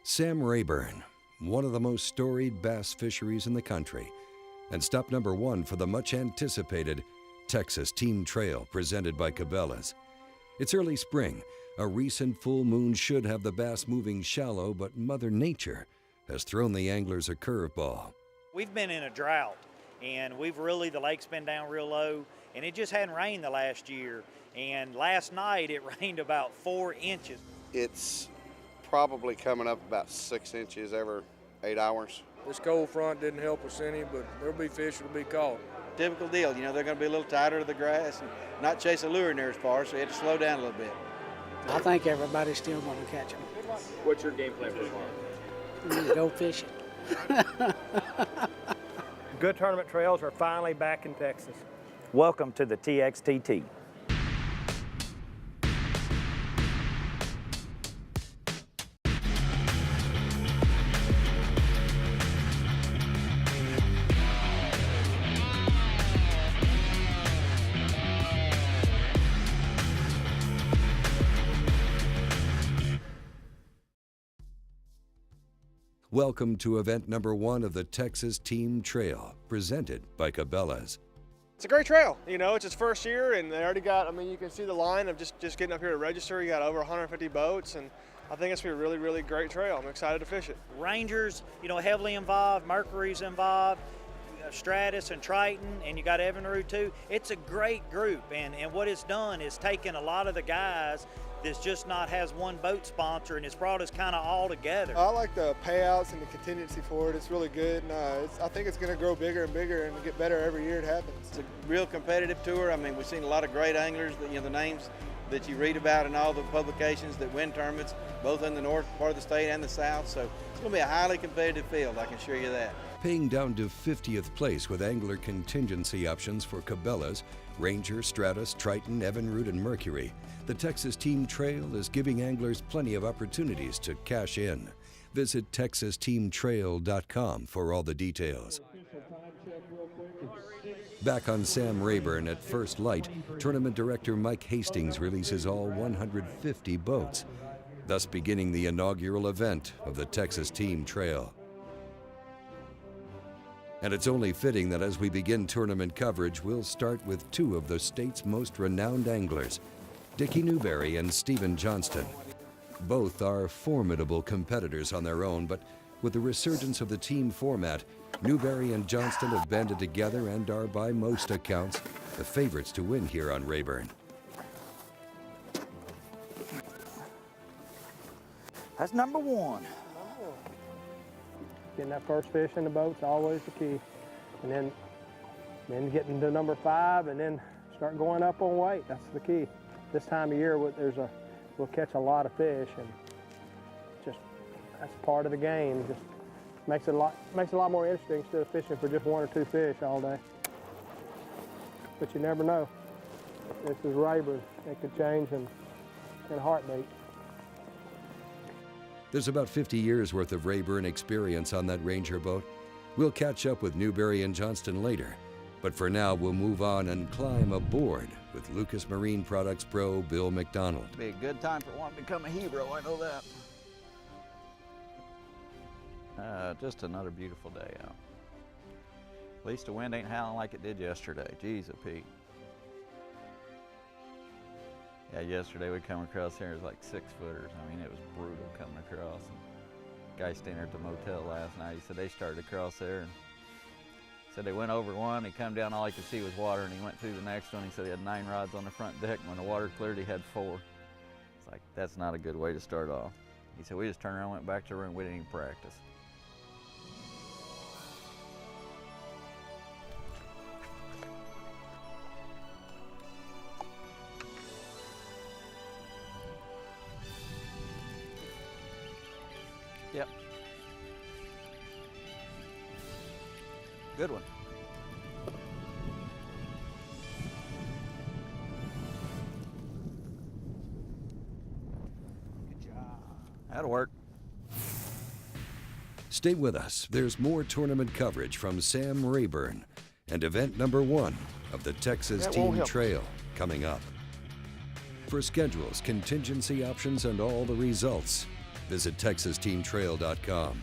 Sam Rayburn, one of the most storied bass fisheries in the country, and stop number one for the much-anticipated Texas Team Trail presented by Cabela's. It's early spring. A recent full moon should have the bass moving shallow, but Mother Nature has thrown the anglers a curveball. We've been in a drought, and the lake's been down real low, and it just hadn't rained the last year. And last night it rained about 4 inches. It's probably coming up about 6 inches every 8 hours. This cold front didn't help us any, but there'll be fish that'll be caught. Typical deal, they're going to be a little tighter to the grass and not chase a lure near as far, so you have to slow down a little bit. I think everybody's still going to catch them. What's your game plan for tomorrow? Go fishing. Good tournament trails are finally back in Texas. Welcome to the TXTT. Welcome to event number one of the Texas Team Trail, presented by Cabela's. It's a great trail. It's its first year, and they already got, you can see the line of just getting up here to register. You got over 150 boats, and I think it's going to be a really, really great trail. I'm excited to fish it. Rangers, heavily involved. Mercury's involved. Stratus and Triton, and you got Evinrude too. It's a great group, and what it's done is taken a lot of the guys that's just not has one boat sponsor, and it's brought us kind of all together. I like the payouts and the contingency for it. It's really good, and I think it's going to grow bigger and bigger and get better every year it happens. It's a real competitive tour. We've seen a lot of great anglers, the names that you read about in all the publications that win tournaments, both in the north part of the state and the south, so it's going to be a highly competitive field, I can assure you that. Paying down to 50th place with angler contingency options for Cabela's, Ranger, Stratus, Triton, Evinrude, and Mercury, the Texas Team Trail is giving anglers plenty of opportunities to cash in. Visit TexasTeamTrail.com for all the details. Back on Sam Rayburn at first light, Tournament Director Mike Hastings releases all 150 boats, thus beginning the inaugural event of the Texas Team Trail. And it's only fitting that as we begin tournament coverage, we'll start with two of the state's most renowned anglers, Dickie Newberry and Stephen Johnston. Both are formidable competitors on their own, but with the resurgence of the team format, Newberry and Johnston have banded together and are, by most accounts, the favorites to win here on Rayburn. That's number one. Getting that first fish in the boat's always the key. And then getting to number 5 and then start going up on weight. That's the key. This time of year, we'll catch a lot of fish, and that's part of the game. Just makes it a lot more interesting instead of fishing for just 1 or 2 fish all day. But you never know. This is Rayburn. It could change in a heartbeat. There's about 50 years worth of Rayburn experience on that Ranger boat. We'll catch up with Newberry and Johnston later, but for now we'll move on and climb aboard with Lucas Marine Products Pro Bill McDonald. It'll be a good time for one to become a hero, I know that. Just another beautiful day out. At least the wind ain't howling like it did yesterday. Jeez, Pete. Yeah, yesterday we come across here, it was like 6-footers. It was brutal coming across. And guy staying there at the motel last night, he said they started across there and said they went over one, he come down, all he could see was water, and he went through the next one. He said he had 9 rods on the front deck, and when the water cleared, he had 4. It's like, that's not a good way to start off. He said, we just turned around and went back to the room, we didn't even practice. Yep. Good one. Good job. That'll work. Stay with us. There's more tournament coverage from Sam Rayburn and event number 1 of the Texas Team Trail coming up. For schedules, contingency options, and all the results, Visit TexasTeamTrail.com.